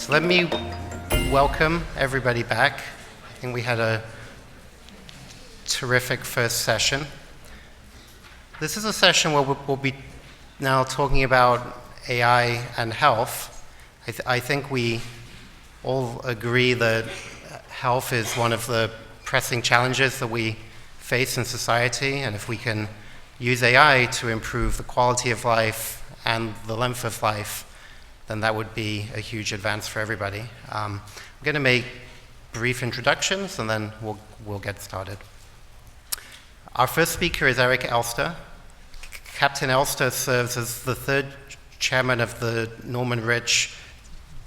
So let me welcome everybody back. I think we had a terrific first session. This is a session where we'll be now talking about AI and health. I think we all agree that health is one of the pressing challenges that we face in society, and if we can use AI to improve the quality of life and the length of life, then that would be a huge advance for everybody. I'm going to make brief introductions and then we'll get started. Our first speaker is Eric Elster. Captain Elster serves as the third chairman of the Norman Rich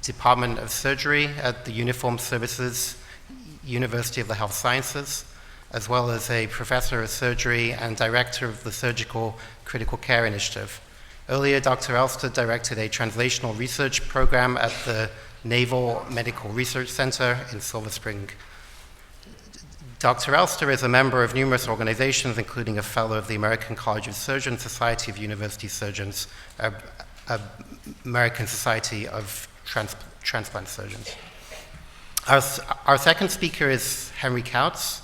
Department of Surgery at the Uniformed Services University of the Health Sciences, as well as a professor of surgery and director of the Surgical Critical Care Initiative. Earlier, Dr. Elster directed a translational research program at the Naval Medical Research Center in Silver Spring. Dr. Elster is a member of numerous organizations, including a fellow of the American College of Surgeons, Society of University Surgeons, American Society of Transplant Surgeons. Our second speaker is Henry Kautz.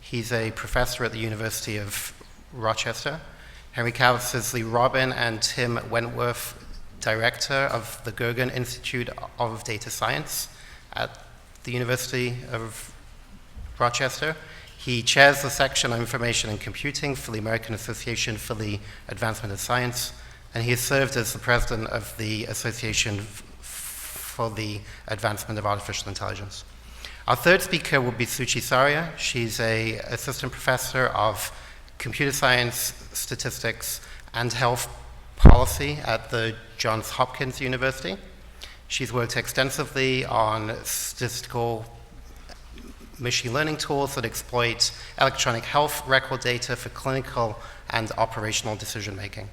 He's a professor at the University of Rochester. Henry Kautz is the Robin and Tim Wentworth Director of the Gergen Institute of Data Science at the University of Rochester. He chairs the section on Information and Computing for the American Association for the Advancement of Science, and he has served as the president of the Association for the Advancement of Artificial Intelligence. Our third speaker will be Suchi Saria. She's an assistant professor of computer science, statistics, and health policy at the Johns Hopkins University. She's worked extensively on statistical machine learning tools that exploit electronic health record data for clinical and operational decision making.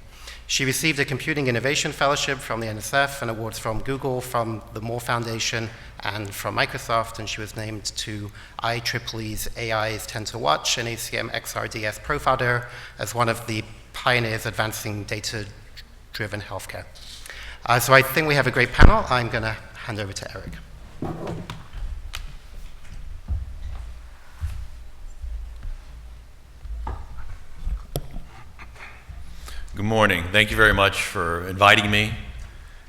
She received a Computing Innovation Fellowship from the NSF and awards from Google, from the Moore Foundation, and from Microsoft, and she was named to IEEE's AI's 10 to Watch and ACM XRDS Profiler as one of the pioneers advancing data-driven healthcare. So I think we have a great panel. I'm going to hand over to Eric. Good morning. Thank you very much for inviting me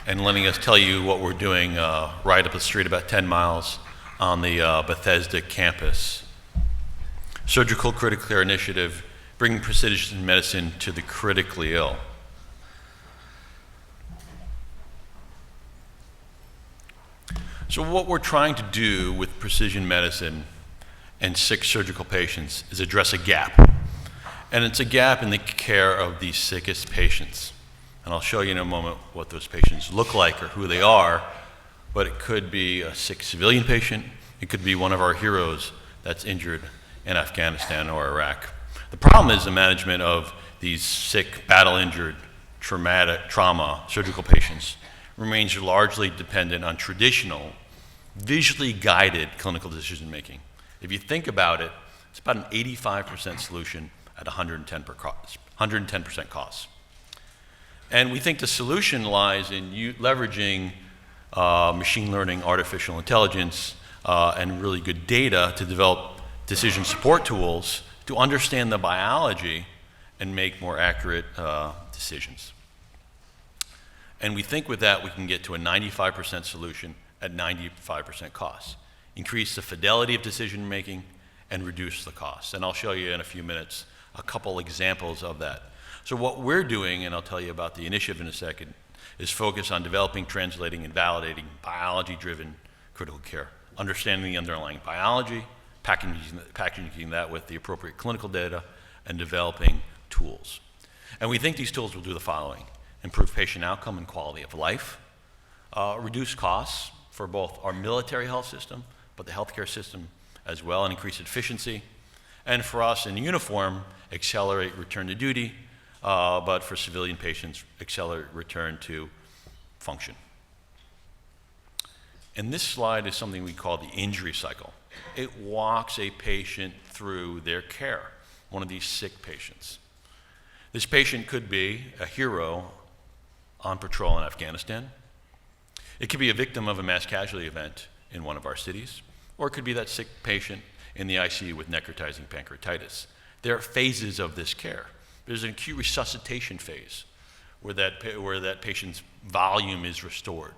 and letting us tell you what we're doing right up the street, about 10 miles on the Bethesda campus. Surgical Critical Care Initiative, bringing precision medicine to the critically ill. So what we're trying to do with precision medicine and sick surgical patients is address a gap. And it's a gap in the care of the sickest patients. And I'll show you in a moment what those patients look like or who they are, but it could be a sick civilian patient. It could be one of our heroes that's injured in Afghanistan or Iraq. The problem is the management of these sick, battle-injured, trauma surgical patients remains largely dependent on traditional, visually guided clinical decision-making. If you think about it, it's about an 85% solution at 110% cost. And we think the solution lies in leveraging machine learning, artificial intelligence, and really good data to develop decision support tools to understand the biology and make more accurate decisions. And we think with that we can get to a 95% solution at 95% cost, increase the fidelity of decision making, and reduce the cost. And I'll show you in a few minutes a couple examples of that. So what we're doing, and I'll tell you about the initiative in a second, is focus on developing, translating, and validating biology-driven critical care, understanding the underlying biology, packaging that with the appropriate clinical data, and developing tools. And we think these tools will do the following: improve patient outcome and quality of life, reduce costs for both our military health system, but the healthcare system as well, and increase efficiency. And for us in uniform, accelerate return to duty, but for civilian patients, accelerate return to function. And this slide is something we call the injury cycle. It walks a patient through their care, one of these sick patients. This patient could be a hero on patrol in Afghanistan. It could be a victim of a mass casualty event in one of our cities, or it could be that sick patient in the ICU with necrotizing pancreatitis. There are phases of this care. There's an acute resuscitation phase where that patient's volume is restored.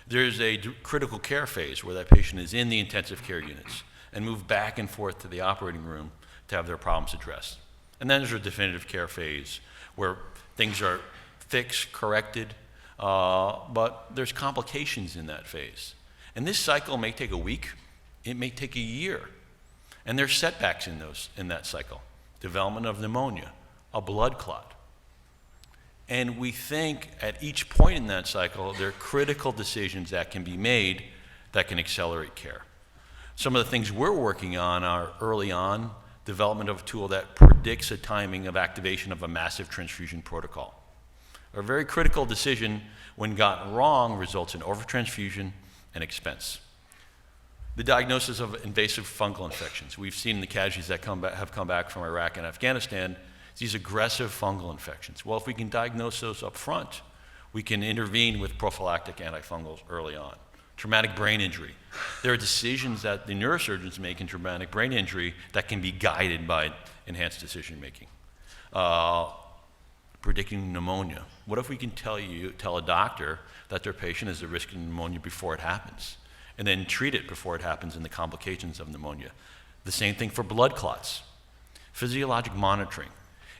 There's a critical care phase where that patient is in the intensive care units and moved back and forth to the operating room to have their problems addressed. And then there's a definitive care phase where things are fixed, corrected, but there's complications in that phase. And this cycle may take a week, it may take a year. And there's setbacks in that cycle. Development of pneumonia, a blood clot. And we think at each point in that cycle, there are critical decisions that can be made that can accelerate care. Some of the things we're working on are early on development of a tool that predicts the timing of activation of a massive transfusion protocol. A very critical decision, when gotten wrong, results in overtransfusion and expense. The diagnosis of invasive fungal infections. We've seen the casualties that have come back from Iraq and Afghanistan, these aggressive fungal infections. Well, if we can diagnose those up front, we can intervene with prophylactic antifungals early on. Traumatic brain injury. There are decisions that the neurosurgeons make in traumatic brain injury that can be guided by enhanced decision making. Predicting pneumonia. What if we can tell a doctor that their patient is at risk of pneumonia before it happens, and then treat it before it happens in the complications of pneumonia? The same thing for blood clots. Physiologic monitoring.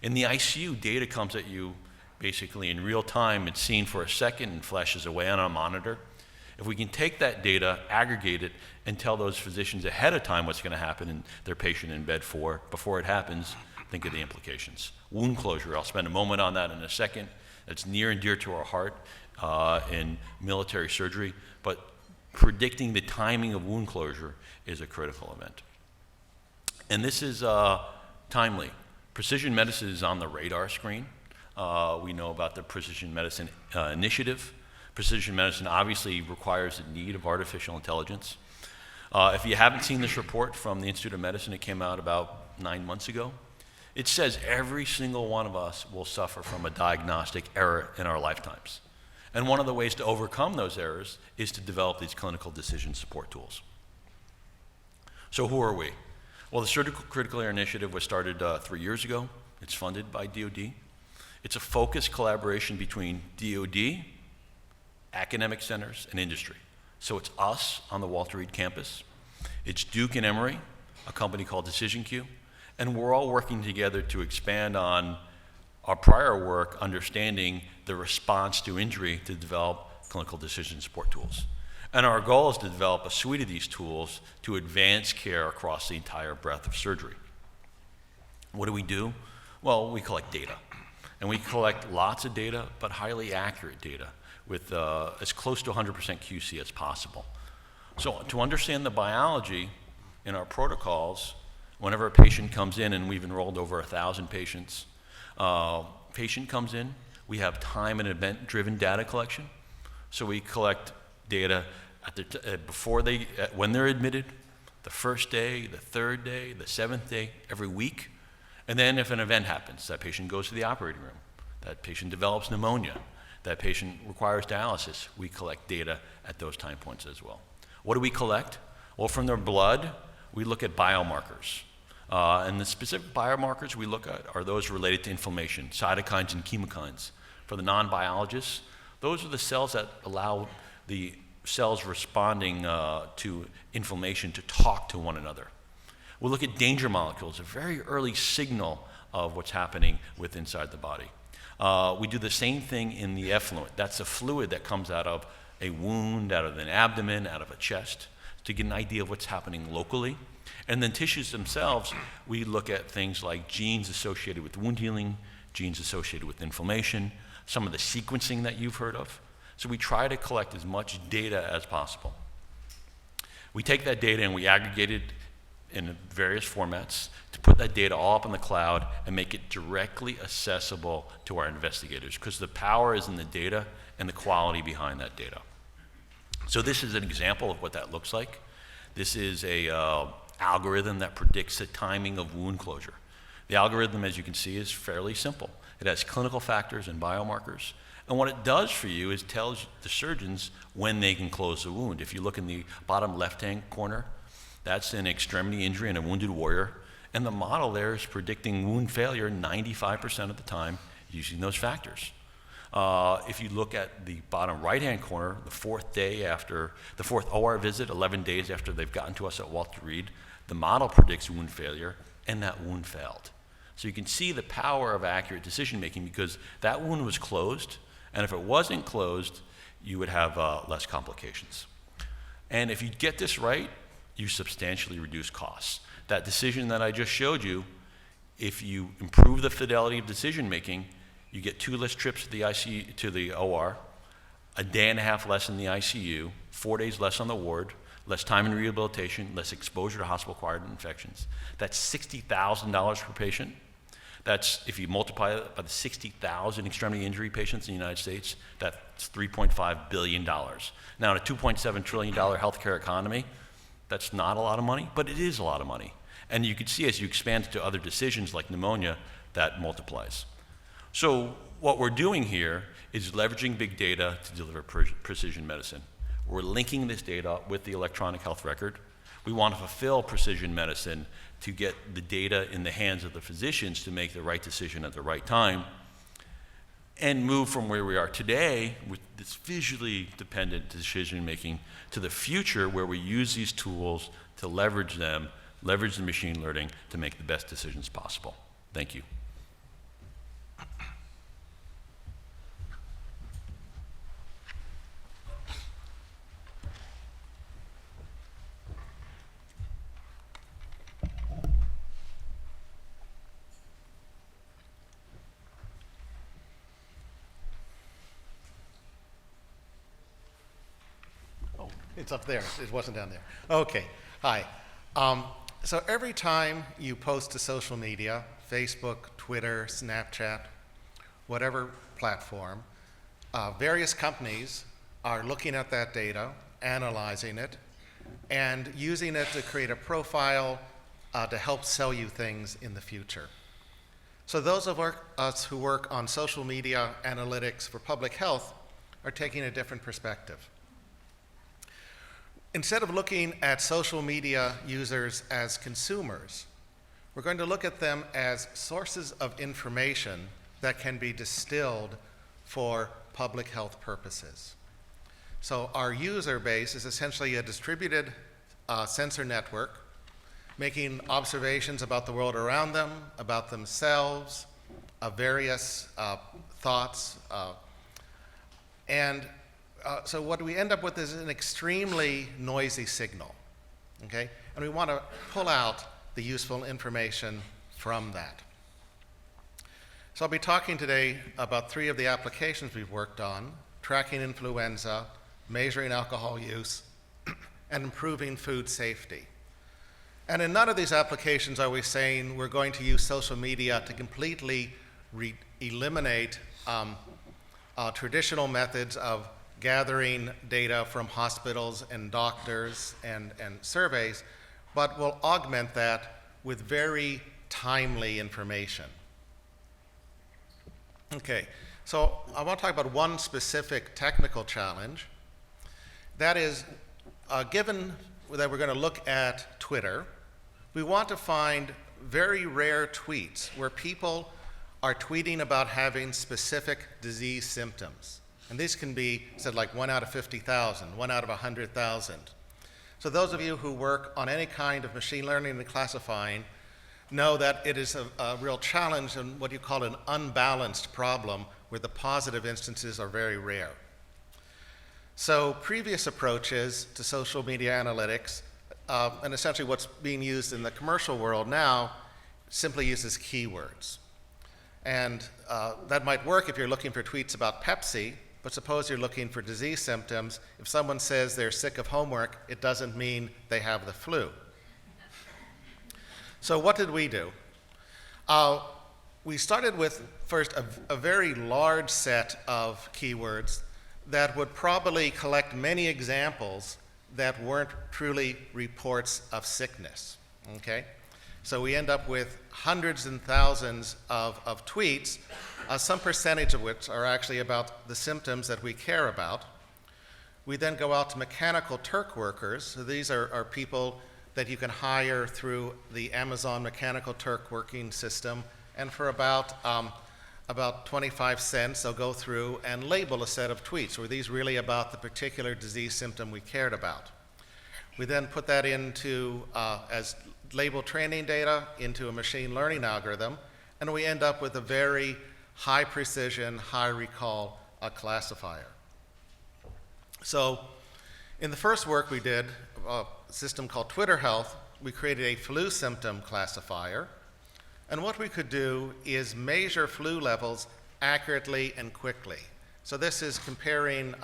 In the ICU, data comes at you basically in real time. It's seen for a second and flashes away on a monitor. If we can take that data, aggregate it, and tell those physicians ahead of time what's going to happen in their patient in bed before it happens, think of the implications. Wound closure, I'll spend a moment on that in a second. It's near and dear to our heart in military surgery, but predicting the timing of wound closure is a critical event. And this is timely. Precision medicine is on the radar screen. We know about the Precision Medicine Initiative. Precision medicine obviously requires the need of artificial intelligence. If you haven't seen this report from the Institute of Medicine, it came out about 9 months ago. It says every single one of us will suffer from a diagnostic error in our lifetimes. And one of the ways to overcome those errors is to develop these clinical decision support tools. So who are we? Well, the Surgical Critical Care Initiative was started 3 years ago. It's funded by DoD. It's a focused collaboration between DoD, academic centers, and industry. So it's us on the Walter Reed campus. It's Duke and Emory, a company called DecisionQ, and we're all working together to expand on our prior work, understanding the response to injury to develop clinical decision support tools. And our goal is to develop a suite of these tools to advance care across the entire breadth of surgery. What do? Well, we collect data. And we collect lots of data, but highly accurate data with as close to 100% QC as possible. So to understand the biology in our protocols, whenever a patient comes in, and we've enrolled over 1,000 patients, patient comes in, we have time and event-driven data collection. So we collect data when they're admitted, the first day, the third day, the seventh day, every week. And then if an event happens, that patient goes to the operating room, that patient develops pneumonia, that patient requires dialysis, we collect data at those time points as well. What do we collect? Well, from their blood, we look at biomarkers. And the specific biomarkers we look at are those related to inflammation, cytokines and chemokines. For the non-biologists, those are the cells that allow the cells responding to inflammation to talk to one another. We'll look at danger molecules, a very early signal of what's happening inside the body. We do the same thing in the effluent. That's a fluid that comes out of a wound, out of an abdomen, out of a chest, to get an idea of what's happening locally. And then tissues themselves, we look at things like genes associated with wound healing, genes associated with inflammation, some of the sequencing that you've heard of. So we try to collect as much data as possible. We take that data and we aggregate it in various formats to put that data all up in the cloud and make it directly accessible to our investigators, because the power is in the data and the quality behind that data. So this is an example of what that looks like. This is a algorithm that predicts the timing of wound closure. The algorithm, as you can see, is fairly simple. It has clinical factors and biomarkers, And what it does for you is tells the surgeons when they can close the wound. If you look in the bottom left-hand corner, that's an extremity injury in a wounded warrior. And the model there is predicting wound failure 95% of the time using those factors. If you look at the bottom right-hand corner, the fourth OR visit, 11 days after they've gotten to us at Walter Reed, the model predicts wound failure, and that wound failed. So you can see the power of accurate decision-making because that wound was closed, and if it wasn't closed, you would have less complications. And if you get this right, you substantially reduce costs. That decision that I just showed you, if you improve the fidelity of decision-making, you get 2 less trips to the ICU, to the OR, a day and a half less in the ICU, 4 days less on the ward, less time in rehabilitation, less exposure to hospital-acquired infections. That's $60,000 per patient. That's, if you multiply it by the 60,000 extremity injury patients in the United States, that's $3.5 billion. Now, in a $2.7 trillion healthcare economy, that's not a lot of money, but it is a lot of money. And you can see as you expand to other decisions like pneumonia, that multiplies. So what we're doing here is leveraging big data to deliver precision medicine. We're linking this data with the electronic health record. We want to fulfill precision medicine to get the data in the hands of the physicians to make the right decision at the right time and move from where we are today with this visually dependent decision making to the future where we use these tools to leverage them, leverage the machine learning to make the best decisions possible. Thank you. It's up there. It wasn't down there. Okay. Hi. So every time you post to social media, Facebook, Twitter, Snapchat, whatever platform, various companies are looking at that data, analyzing it, and using it to create a profile to help sell you things in the future. So those of us who work on social media analytics for public health are taking a different perspective. Instead of looking at social media users as consumers, we're going to look at them as sources of information that can be distilled for public health purposes. So our user base is essentially a distributed sensor network, making observations about the world around them, about themselves, various thoughts, so what we end up with is an extremely noisy signal, okay? And we want to pull out the useful information from that. So I'll be talking today about 3 of the applications we've worked on: tracking influenza, measuring alcohol use, and improving food safety. And in none of these applications are we saying we're going to use social media to completely eliminate traditional methods of gathering data from hospitals and doctors and surveys, but will augment that with very timely information. Okay, so I want to talk about one specific technical challenge. That is, given that we're going to look at Twitter, we want to find very rare tweets where people are tweeting about having specific disease symptoms. And these can be said like 1 out of 50,000, 1 out of 100,000. So those of you who work on any kind of machine learning and classifying know that it is a real challenge and what you call an unbalanced problem where the positive instances are very rare. So previous approaches to social media analytics, and essentially what's being used in the commercial world now, simply uses keywords. And that might work if you're looking for tweets about Pepsi, but suppose you're looking for disease symptoms. If someone says they're sick of homework, it doesn't mean they have the flu. So what did we do? We started with, first, a very large set of keywords that would probably collect many examples that weren't truly reports of sickness, okay? So we end up with hundreds and thousands of tweets some percentage of which are actually about the symptoms that we care about. We then go out to Mechanical Turk workers. So these are people that you can hire through the Amazon Mechanical Turk working system, and for about 25 cents, they'll go through and label a set of tweets. Were these really about the particular disease symptom we cared about? We then put that into, as label training data, into a machine learning algorithm, and we end up with a very high precision, high recall classifier. So in the first work we did, a system called Twitter Health, we created a flu symptom classifier. And what we could do is measure flu levels accurately and quickly. So this is comparing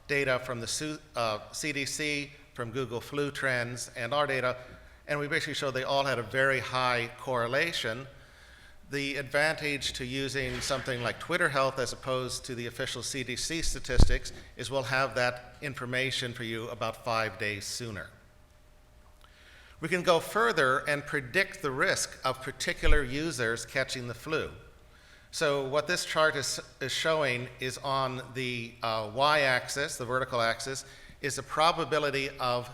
data from the CDC, from Google Flu Trends, and our data, and we basically showed they all had a very high correlation. The advantage to using something like Twitter Health as opposed to the official CDC statistics is we'll have that information for you about 5 days sooner. We can go further and predict the risk of particular users catching the flu. So what this chart is showing is on the y-axis, the vertical axis, is the probability of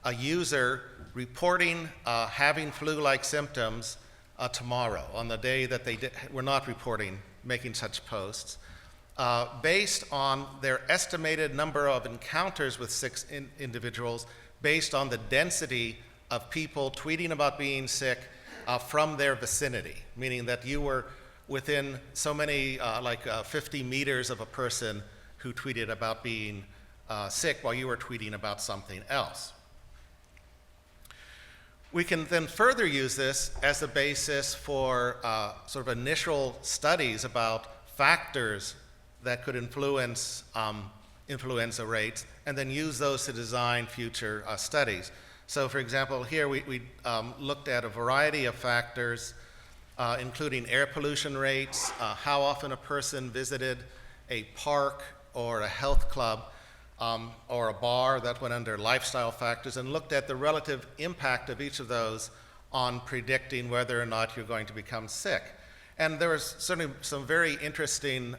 a user reporting having flu-like symptoms tomorrow, on the day that they were not reporting making such posts, based on their estimated number of encounters with sick individuals, based on the density of people tweeting about being sick from their vicinity, meaning that you were within so many, 50 meters of a person who tweeted about being sick while you were tweeting about something else. We can then further use this as a basis for sort of initial studies about factors that could influence influenza rates, and then use those to design future studies. So for example, here we looked at a variety of factors, including air pollution rates, how often a person visited a park or a health club, or a bar. That went under lifestyle factors, and looked at the relative impact of each of those on predicting whether or not you're going to become sick. And there was certainly some very interesting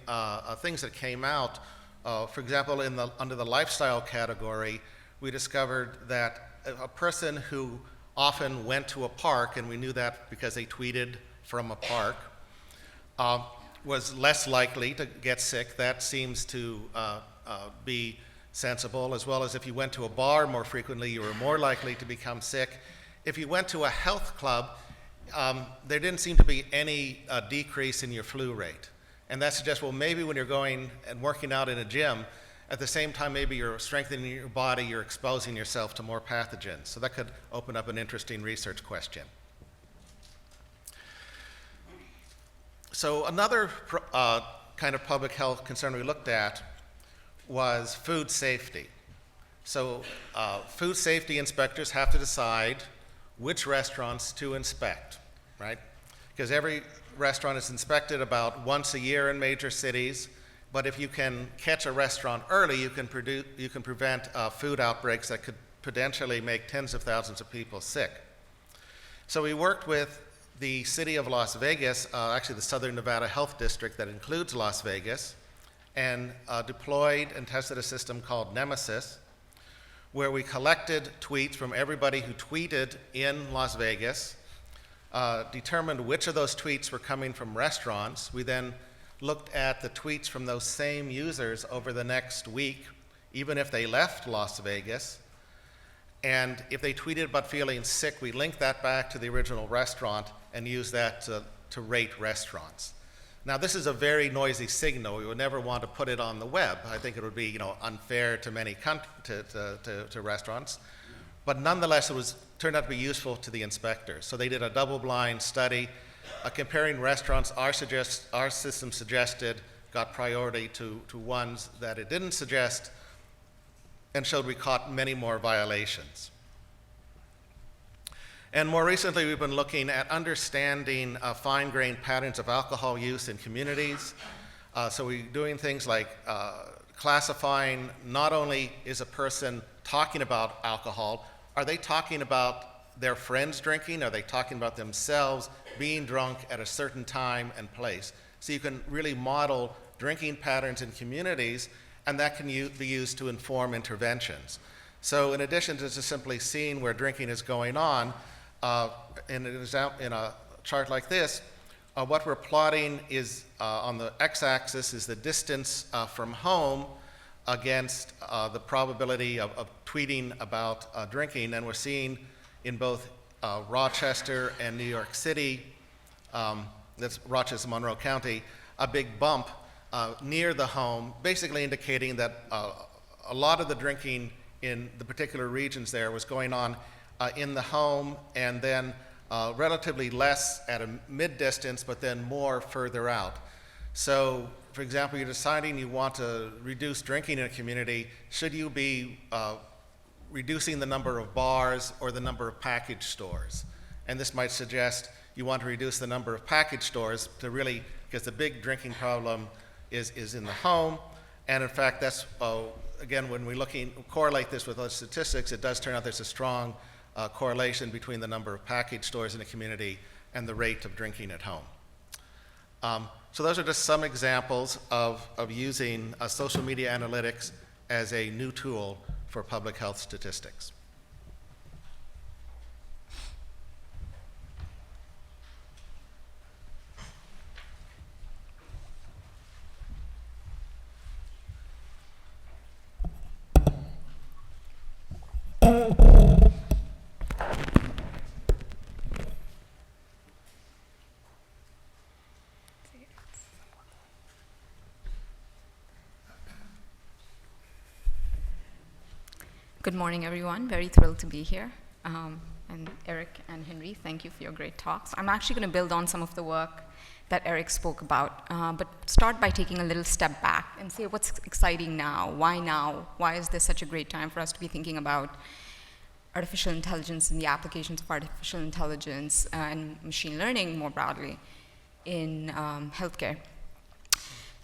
things that came out. For example, under the lifestyle category, we discovered that a person who often went to a park, and we knew that because they tweeted from a park, was less likely to get sick. That seems to be sensible, as well as if you went to a bar more frequently, you were more likely to become sick. If you went to a health club, there didn't seem to be any decrease in your flu rate. And that suggests, well, maybe when you're going and working out in a gym, at the same time maybe you're strengthening your body, you're exposing yourself to more pathogens. So that could open up an interesting research question. So another kind of public health concern we looked at was food safety. So food safety inspectors have to decide which restaurants to inspect, right? Because every restaurant is inspected about once a year in major cities, but if you can catch a restaurant early, you can prevent food outbreaks that could potentially make tens of thousands of people sick. So we worked with the city of Las Vegas, actually the Southern Nevada Health District that includes Las Vegas, and deployed and tested a system called Nemesis, where we collected tweets from everybody who tweeted in Las Vegas, determined which of those tweets were coming from restaurants. We then looked at the tweets from those same users over the next week, even if they left Las Vegas. And if they tweeted about feeling sick, we linked that back to the original restaurant and used that to rate restaurants. Now, this is a very noisy signal. We would never want to put it on the web. I think it would be, unfair to many to restaurants. But nonetheless, it turned out to be useful to the inspectors. So they did a double-blind study comparing restaurants our system suggested got priority to ones that it didn't suggest, and showed we caught many more violations. And more recently, we've been looking at understanding fine-grained patterns of alcohol use in communities. So we're doing things like classifying not only is a person talking about alcohol, are they talking about their friends drinking? Are they talking about themselves being drunk at a certain time and place? So you can really model drinking patterns in communities, and that can be used to inform interventions. So in addition to just simply seeing where drinking is going on, in a chart like this, what we're plotting is on the x-axis is the distance from home against the probability of tweeting about drinking, and we're seeing in both Rochester and New York City, that's Rochester, Monroe County, a big bump near the home, basically indicating that a lot of the drinking in the particular regions there was going on in the home, and then relatively less at a mid-distance, but then more further out. So, for example, you're deciding you want to reduce drinking in a community. Should you be reducing the number of bars or the number of package stores? And this might suggest you want to reduce the number of package stores to really, because the big drinking problem is in the home. And in fact, that's, again, when we correlate this with other statistics, it does turn out there's a strong correlation between the number of package stores in a community and the rate of drinking at home. So those are just some examples of using social media analytics as a new tool for public health statistics. Good morning, everyone. Very thrilled to be here. And Eric and Henry, thank you for your great talks. I'm actually going to build on some of the work that Eric spoke about, but start by taking a little step back and say what's exciting now? Why is this such a great time for us to be thinking about artificial intelligence and the applications of artificial intelligence and machine learning more broadly in healthcare?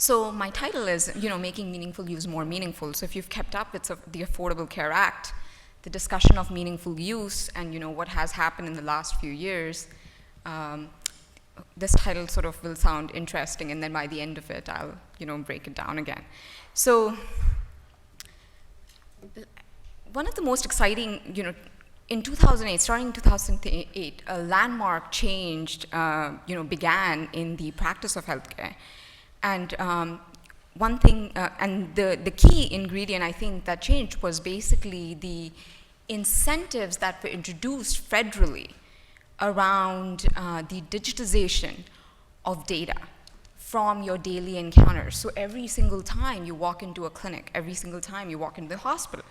So my title is, making meaningful use more meaningful. So if you've kept up with the Affordable Care Act, the discussion of meaningful use and what has happened in the last few years, this title sort of will sound interesting, and then by the end of it, I'll break it down again. So one of the most exciting, in 2008, starting in 2008, a landmark change, began in the practice of healthcare. And one thing, and the key ingredient I think that changed was basically the incentives that were introduced federally around the digitization of data from your daily encounters. So every single time you walk into a clinic, every single time you walk into the hospital,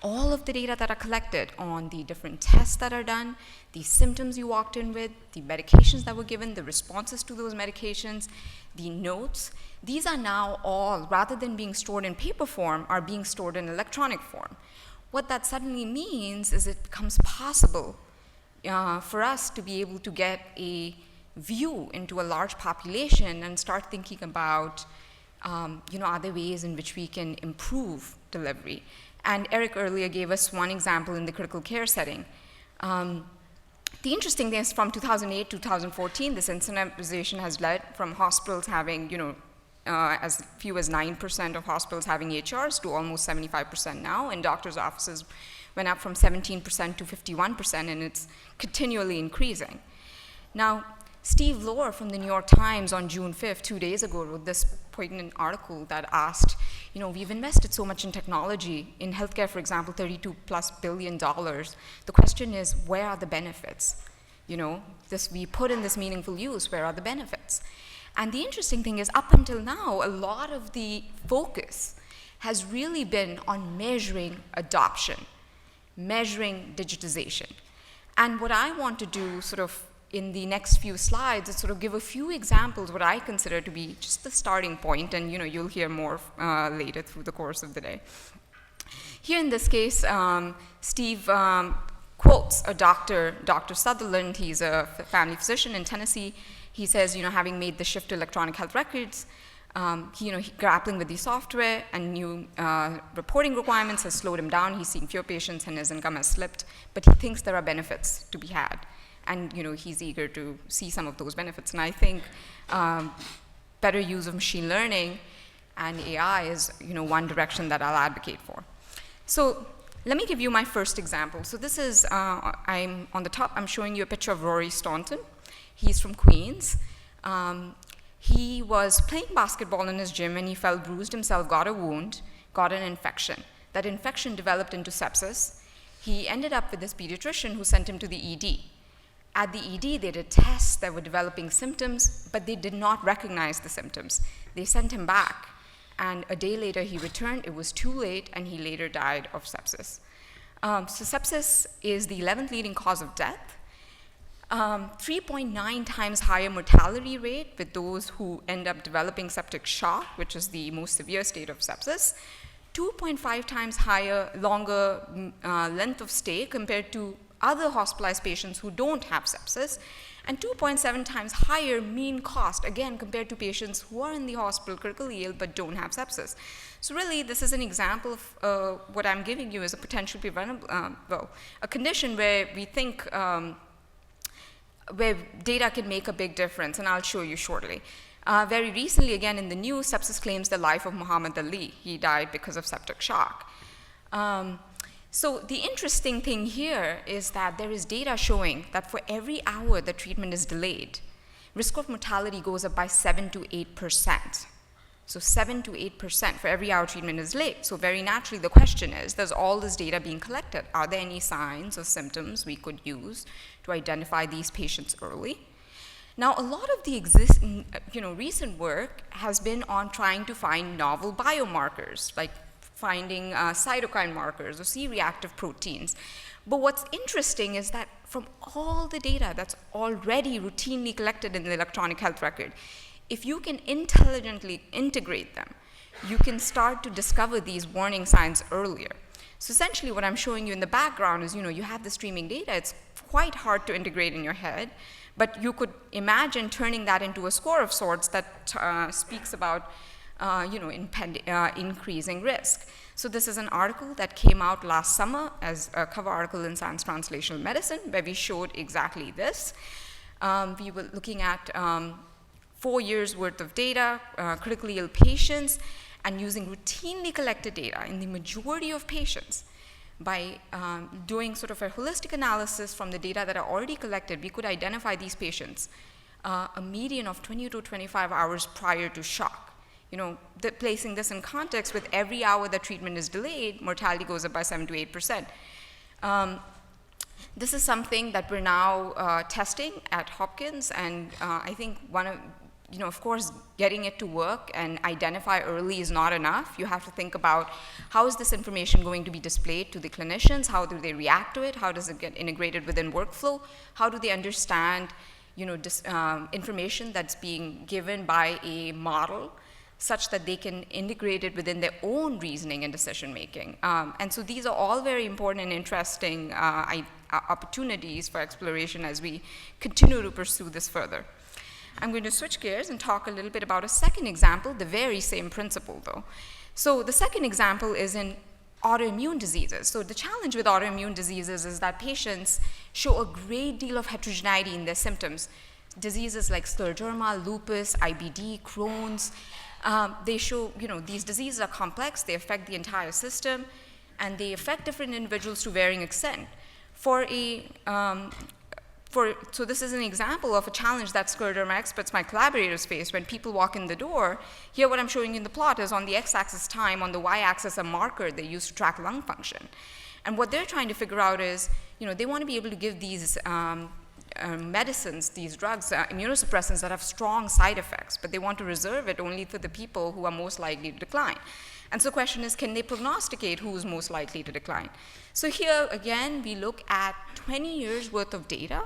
all of the data that are collected on the different tests that are done, the symptoms you walked in with, the medications that were given, the responses to those medications, the notes, these are now all, rather than being stored in paper form, are being stored in electronic form. What that suddenly means is it becomes possible for us to be able to get a view into a large population and start thinking about other ways in which we can improve delivery. And Eric earlier gave us one example in the critical care setting. The interesting thing is from 2008 to 2014, this incentivization has led from hospitals having, as few as 9% of hospitals having EHRs to almost 75% now, and doctors' offices went up from 17% to 51%, and it's continually increasing. Now, Steve Lohr from the New York Times on June 5th, 2 days ago, wrote this poignant article that asked, we've invested so much in technology, in healthcare, for example, $32+ billion. The question is, where are the benefits? We put in this meaningful use, where are the benefits? And the interesting thing is, up until now, a lot of the focus has really been on measuring adoption, measuring digitization. And what I want to do sort of in the next few slides is sort of give a few examples what I consider to be just the starting point, and you'll hear more later through the course of the day. Here in this case, Steve quotes a doctor, Dr. Sutherland. He's a family physician in Tennessee. He says, having made the shift to electronic health records, grappling with the software and new reporting requirements has slowed him down. He's seeing fewer patients and his income has slipped, but he thinks there are benefits to be had. And he's eager to see some of those benefits. And I think better use of machine learning and AI is one direction that I'll advocate for. So let me give you my first example. So this is, I'm on the top, I'm showing you a picture of Rory Staunton. He's from Queens. He was playing basketball in his gym and he fell, bruised himself, got a wound, got an infection. That infection developed into sepsis. He ended up with this pediatrician who sent him to the ED. At the ED, they did tests that were developing symptoms, but they did not recognize the symptoms. They sent him back, and a day later he returned. It was too late, and he later died of sepsis. So sepsis is the 11th leading cause of death. 3.9 times higher mortality rate with those who end up developing septic shock, which is the most severe state of sepsis. 2.5 times higher, longer length of stay compared to other hospitalized patients who don't have sepsis, and 2.7 times higher mean cost, again, compared to patients who are in the hospital critically ill but don't have sepsis. So really, this is an example of what I'm giving you is a potentially preventable, a condition where we think, where data can make a big difference, and I'll show you shortly. Very recently, again, in the news, sepsis claims the life of Muhammad Ali. He died because of septic shock. So the interesting thing here is that there is data showing that for every hour the treatment is delayed, risk of mortality goes up by 7 to 8%. So 7 to 8% for every hour treatment is delayed. So very naturally, the question is, there's all this data being collected. Are there any signs or symptoms we could use to identify these patients early? Now, a lot of the recent work has been on trying to find novel biomarkers, like finding cytokine markers or C-reactive proteins. But what's interesting is that from all the data that's already routinely collected in the electronic health record, if you can intelligently integrate them, you can start to discover these warning signs earlier. So essentially what I'm showing you in the background is, you have the streaming data. It's quite hard to integrate in your head, but you could imagine turning that into a score of sorts that speaks about increasing risk. So this is an article that came out last summer as a cover article in Science Translational Medicine, where we showed exactly this. We were looking at 4 years worth of data, critically ill patients, and using routinely collected data in the majority of patients. By doing sort of a holistic analysis from the data that are already collected, we could identify these patients a median of 20 to 25 hours prior to shock. Placing this in context, with every hour that treatment is delayed, mortality goes up by 7 to 8%. This is something that we're now testing at Hopkins, and I think of course, getting it to work and identify early is not enough. You have to think about how is this information going to be displayed to the clinicians? How do they react to it? How does it get integrated within workflow? How do they understand, information that's being given by a model, such that they can integrate it within their own reasoning and decision making. And so these are all very important and interesting opportunities for exploration as we continue to pursue this further. I'm going to switch gears and talk a little bit about a second example, the very same principle though. So the second example is in autoimmune diseases. So the challenge with autoimmune diseases is that patients show a great deal of heterogeneity in their symptoms. Diseases like scleroderma, lupus, IBD, Crohn's, they show, these diseases are complex, they affect the entire system, and they affect different individuals to varying extent. So this is an example of a challenge that scleroderma experts, my collaborators, face when people walk in the door. Here what I'm showing you in the plot is on the x-axis time, on the y-axis a marker they use to track lung function. And what they're trying to figure out is, they want to be able to give these medicines, these drugs, immunosuppressants that have strong side effects, but they want to reserve it only for the people who are most likely to decline. And so the question is, can they prognosticate who's most likely to decline? So here, again, we look at 20 years worth of data.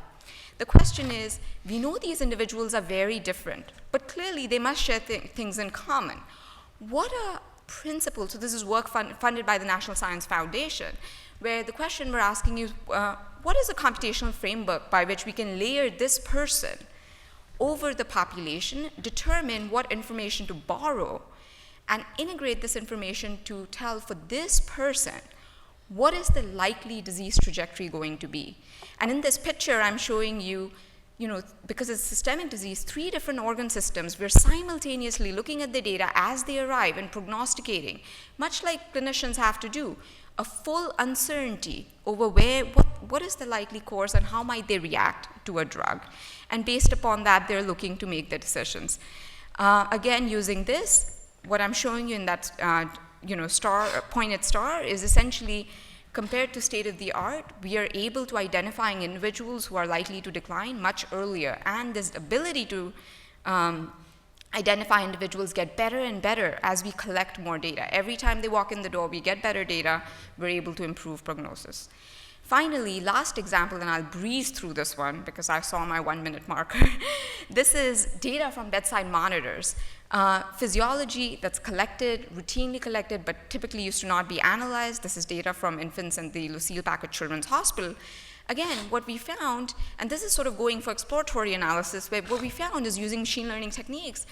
The question is, we know these individuals are very different, but clearly they must share things in common. What are principles? So this is work funded by the National Science Foundation, where the question we're asking is, what is a computational framework by which we can layer this person over the population, determine what information to borrow, and integrate this information to tell for this person, what is the likely disease trajectory going to be? And in this picture, I'm showing you, because it's systemic disease, 3 different organ systems, we're simultaneously looking at the data as they arrive and prognosticating, much like clinicians have to do, a full uncertainty over what is the likely course and how might they react to a drug. And based upon that, they're looking to make the decisions. Again, using this, what I'm showing you in that pointed star is essentially compared to state of the art, we are able to identifying individuals who are likely to decline much earlier, and this ability to identify individuals get better and better as we collect more data. Every time they walk in the door, we get better data, we're able to improve prognosis. Finally, last example, and I'll breeze through this one because I saw my 1-minute marker. This is data from bedside monitors. Physiology that's collected, routinely collected, but typically used to not be analyzed. This is data from infants in the Lucile Packard Children's Hospital. Again, what we found, and this is sort of going for exploratory analysis, but what we found is using machine learning techniques,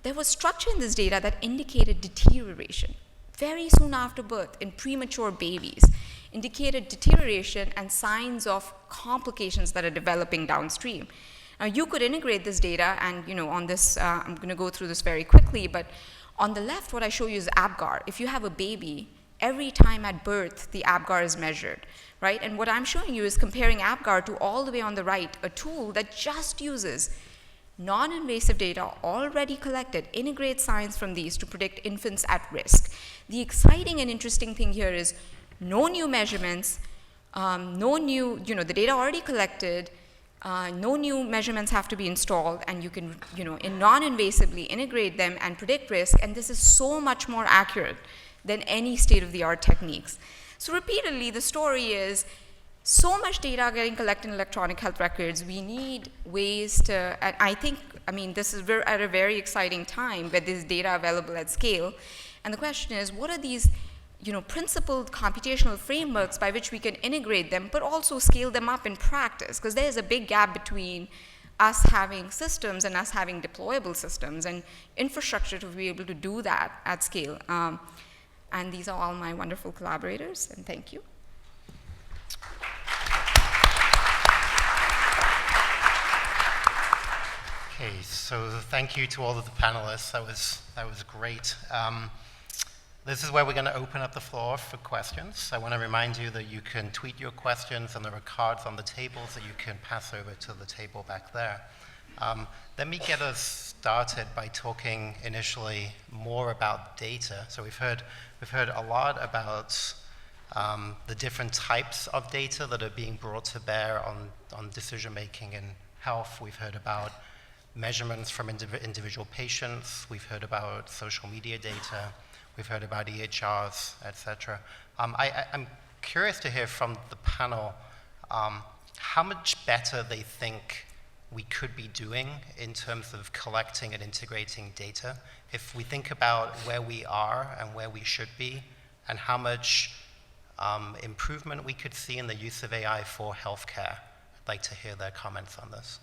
there was structure in this data that indicated deterioration very soon after birth in premature babies, indicated deterioration and signs of complications that are developing downstream. Now, you could integrate this data, and on this, I'm going to go through this very quickly, but on the left, what I show you is APGAR. If you have a baby, every time at birth, the APGAR is measured, right? And what I'm showing you is comparing APGAR to all the way on the right, a tool that just uses non-invasive data already collected, integrate science from these to predict infants at risk. The exciting and interesting thing here is no new measurements, no new, the data already collected, no new measurements have to be installed, and you can, non-invasively integrate them and predict risk, and this is so much more accurate than any state-of-the-art techniques. So repeatedly, the story is so much data getting collected in electronic health records. We need ways to, and we're at a very exciting time where there's data available at scale. And the question is, what are these principled computational frameworks by which we can integrate them, but also scale them up in practice? Because there's a big gap between us having systems and us having deployable systems and infrastructure to be able to do that at scale. And these are all my wonderful collaborators, and thank you. Okay, so thank you to all of the panelists. That was great. This is where we're going to open up the floor for questions. I want to remind you that you can tweet your questions, and there are cards on the tables that you can pass over to the table back there. Let me get us started by talking initially more about data. So we've heard a lot about the different types of data that are being brought to bear on decision making in health. We've heard about measurements from individual patients. We've heard about social media data. We've heard about EHRs, et cetera. I'm curious to hear from the panel how much better they think we could be doing in terms of collecting and integrating data. If we think about where we are and where we should be, and how much improvement we could see in the use of AI for healthcare. I'd like to hear their comments on this.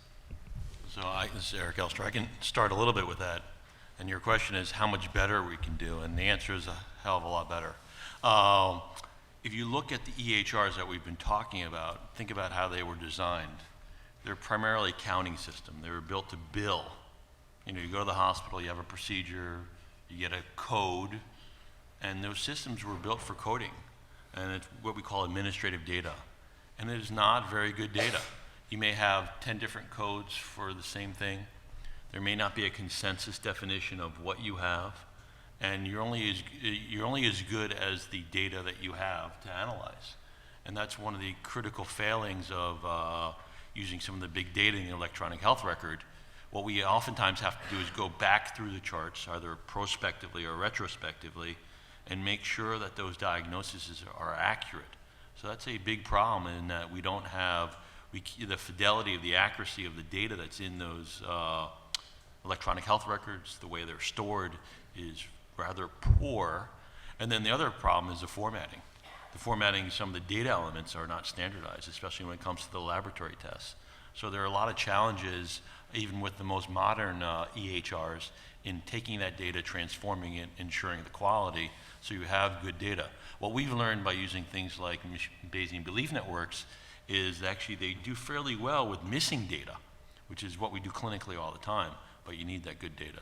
So this is Eric Elster. I can start a little bit with that. And your question is how much better we can do, and the answer is a hell of a lot better. If you look at the EHRs that we've been talking about, think about how they were designed. They're primarily a counting system. They were built to bill. You go to the hospital, you have a procedure, you get a code, and those systems were built for coding. And it's what we call administrative data. And it is not very good data. You may have 10 different codes for the same thing. There may not be a consensus definition of what you have, and you're only as good as the data that you have to analyze. And that's one of the critical failings of using some of the big data in the electronic health record. What we oftentimes have to do is go back through the charts, either prospectively or retrospectively, and make sure that those diagnoses are accurate. So that's a big problem in that we don't have the fidelity of the accuracy of the data that's in those electronic health records. The way they're stored is rather poor. And then the other problem is the formatting. The formatting, some of the data elements are not standardized, especially when it comes to the laboratory tests. So there are a lot of challenges, even with the most modern EHRs, in taking that data, transforming it, ensuring the quality, so you have good data. What we've learned by using things like Bayesian belief networks is actually they do fairly well with missing data. which is what we do clinically all the time, but you need that good data.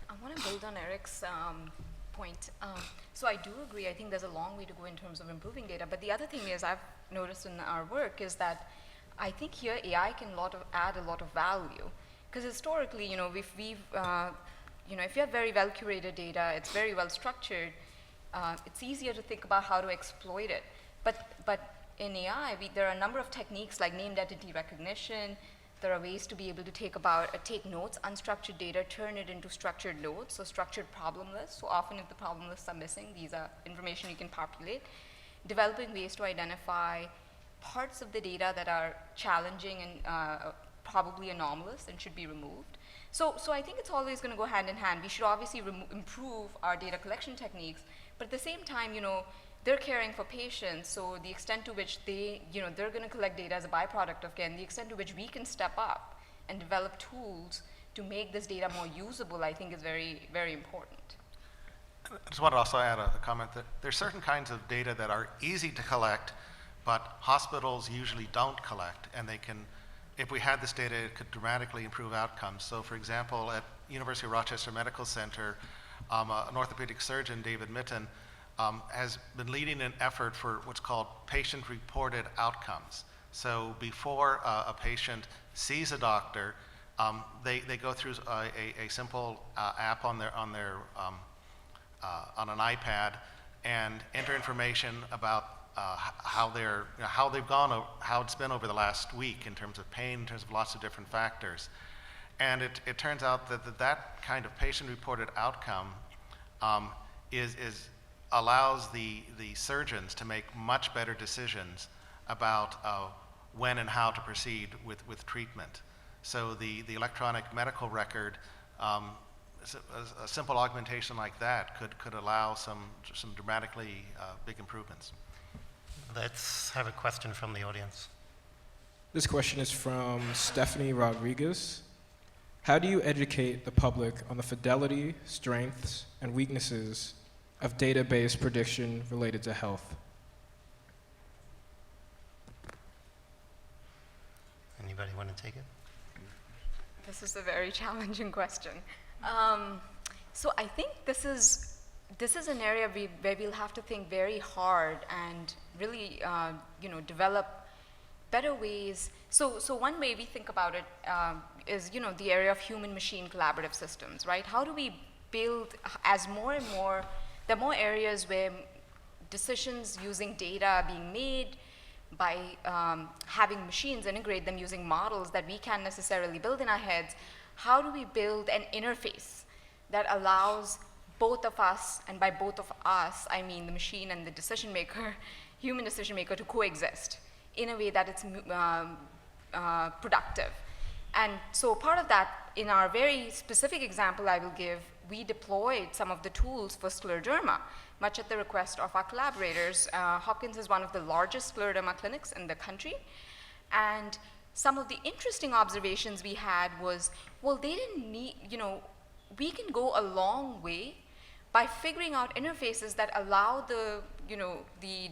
I want to build on Eric's point. So I do agree. I think there's a long way to go in terms of improving data. But the other thing is, I've noticed in our work is that I think here AI can add a lot of value. Because historically, if you have very well curated data, it's very well structured, it's easier to think about how to exploit it. But in AI, there are a number of techniques like named entity recognition. There are ways to be able to take notes, unstructured data, turn it into structured notes, so structured problem lists. So often if the problem lists are missing, these are information you can populate. Developing ways to identify parts of the data that are challenging and probably anomalous and should be removed. So I think it's always going to go hand in hand. We should obviously improve our data collection techniques, but at the same time, they're caring for patients, so the extent to which they're going to collect data as a byproduct of care, and the extent to which we can step up and develop tools to make this data more usable, I think is very, very important. I just want to also add a comment that there's certain kinds of data that are easy to collect, but hospitals usually don't collect, and if we had this data, it could dramatically improve outcomes. So for example, at University of Rochester Medical Center, an orthopedic surgeon, David Mitten, has been leading an effort for what's called patient-reported outcomes. So before a patient sees a doctor, they go through a simple app on an iPad and enter information about how they've gone, how it's been over the last week in terms of pain, in terms of lots of different factors. And it turns out that kind of patient-reported outcome allows the surgeons to make much better decisions about when and how to proceed with treatment. So the electronic medical record, a simple augmentation like that could allow some dramatically big improvements. Let's have a question from the audience. This question is from Stephanie Rodriguez. How do you educate the public on the fidelity, strengths, and weaknesses of database prediction related to health? Anybody want to take it? This is a very challenging question. So I think this is an area where we'll have to think very hard and really, develop better ways. So one way we think about it is, the area of human-machine collaborative systems, right? How do we build, as more and more, there are more areas where decisions using data are being made by having machines integrate them using models that we can't necessarily build in our heads. How do we build an interface that allows both of us, and by both of us, I mean the machine and the decision maker, human decision maker, to coexist in a way that it's productive? And so part of that, in our very specific example I will give, we deployed some of the tools for scleroderma, much at the request of our collaborators. Hopkins is one of the largest scleroderma clinics in the country. And some of the interesting observations we had was, well, they didn't need, we can go a long way by figuring out interfaces that allow the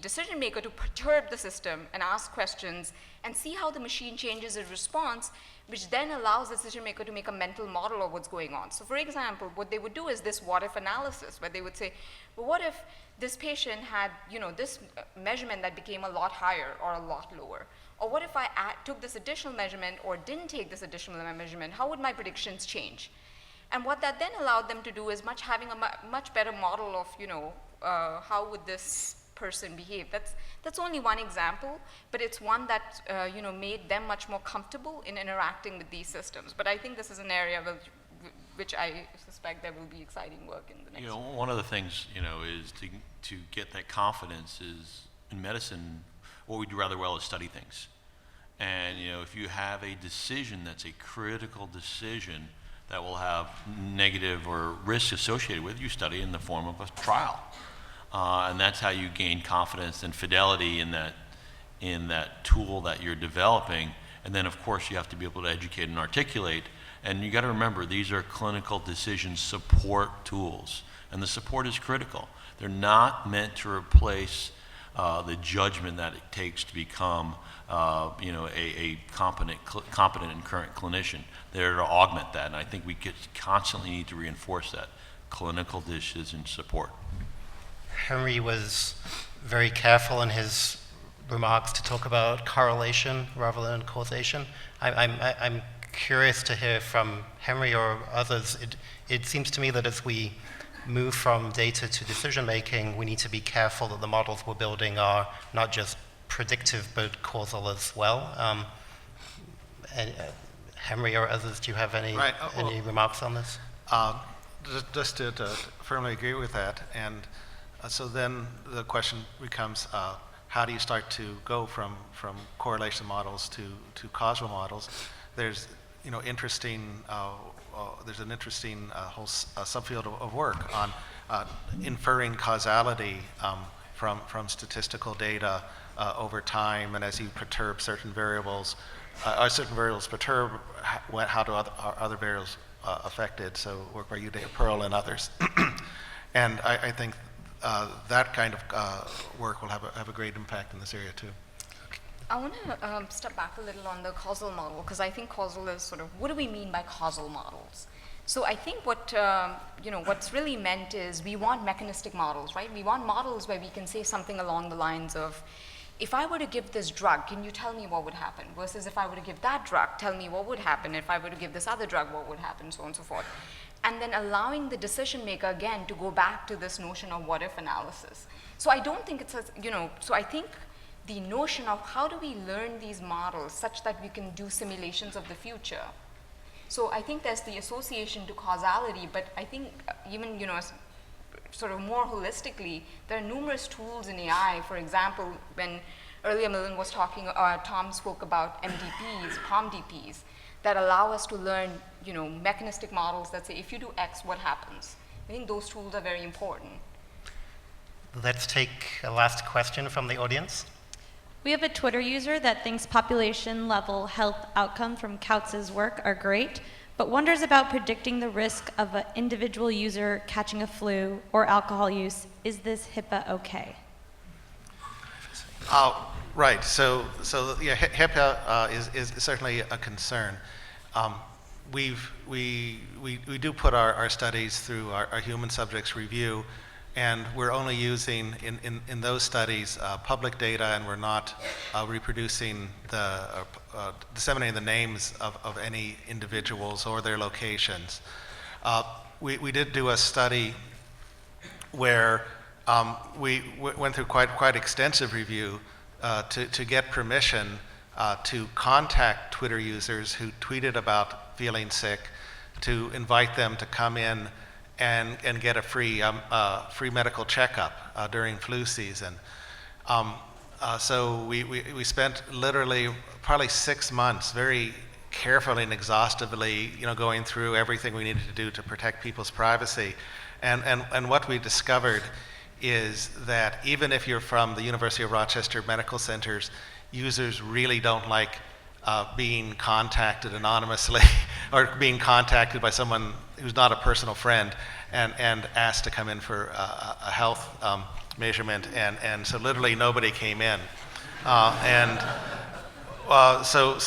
decision maker to perturb the system and ask questions and see how the machine changes its response, which then allows the decision maker to make a mental model of what's going on. So for example, what they would do is this what if analysis, where they would say, well, what if this patient had this measurement that became a lot higher or a lot lower? Or what if I took this additional measurement or didn't take this additional measurement? How would my predictions change? And what that then allowed them to do is having a much better model of, how would this person behave. That's only one example, but it's one that made them much more comfortable in interacting with these systems. But I think this is an area which I suspect there will be exciting work in the next year. One of the things, is to get that confidence is, in medicine, what we do rather well is study things. And, if you have a decision that's a critical decision that will have negative or risk associated with, you study in the form of a trial. And that's how you gain confidence and fidelity in that tool that you're developing. And then, of course, you have to be able to educate and articulate. And you got to remember, these are clinical decision support tools, and the support is critical. They're not meant to replace the judgment that it takes to become, a competent and current clinician. They're to augment that, and I think we constantly need to reinforce that. Clinical decision support. Henry was very careful in his remarks to talk about correlation rather than causation. I'm curious to hear from Henry or others. It seems to me that as we move from data to decision making, we need to be careful that the models we're building are not just predictive but causal as well. Henry or others, do you have any remarks on this? Just to firmly agree with that, and so then the question becomes, how do you start to go from correlation models to causal models? There's interesting. There's an interesting whole subfield of work on inferring causality from statistical data over time, and as you perturb certain variables, perturb, how do other variables affected? So work by Uday Pearl and others, and I think that kind of work will have a great impact in this area too. I want to step back a little on the causal model, because I think causal is sort of, what do we mean by causal models? So I think what's really meant is we want mechanistic models, right? We want models where we can say something along the lines of, if I were to give this drug, can you tell me what would happen? Versus if I were to give that drug, tell me what would happen. If I were to give this other drug, what would happen, so on and so forth. And then allowing the decision maker, again, to go back to this notion of what-if analysis. So I don't think it's so I think the notion of how do we learn these models such that we can do simulations of the future. So I think there's the association to causality, but I think even, sort of more holistically, there are numerous tools in AI. For example, when earlier Milind was talking, Tom spoke about MDPs, POMDPs, that allow us to learn, mechanistic models that say, if you do X, what happens? I think those tools are very important. Let's take a last question from the audience. We have a Twitter user that thinks population-level health outcomes from Kautz's work are great, but wonders about predicting the risk of an individual user catching a flu or alcohol use. Is this HIPAA okay? Right. So yeah, HIPAA is certainly a concern. We do put our studies through our human subjects review, and we're only using in those studies public data, and we're not reproducing disseminating the names of any individuals or their locations. We did do a study where we went through quite extensive review to get permission to contact Twitter users who tweeted about feeling sick, to invite them to come in and get a free medical checkup during flu season. So we spent literally probably 6 months very carefully and exhaustively, going through everything we needed to do to protect people's privacy. And what we discovered is that even if you're from the University of Rochester Medical Centers, users really don't like being contacted anonymously or being contacted by someone who's not a personal friend and asked to come in for a health measurement, and so literally nobody came in. So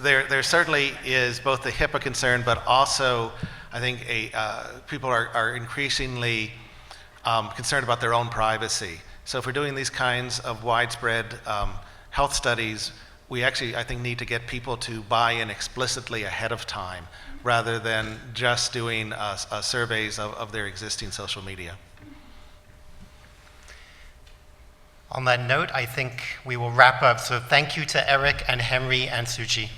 there certainly is both the HIPAA concern, but also I think people are increasingly concerned about their own privacy. So if we're doing these kinds of widespread health studies, we actually, I think, need to get people to buy in explicitly ahead of time, rather than just doing surveys of their existing social media. On that note, I think we will wrap up. So thank you to Eric and Henry and Suchi.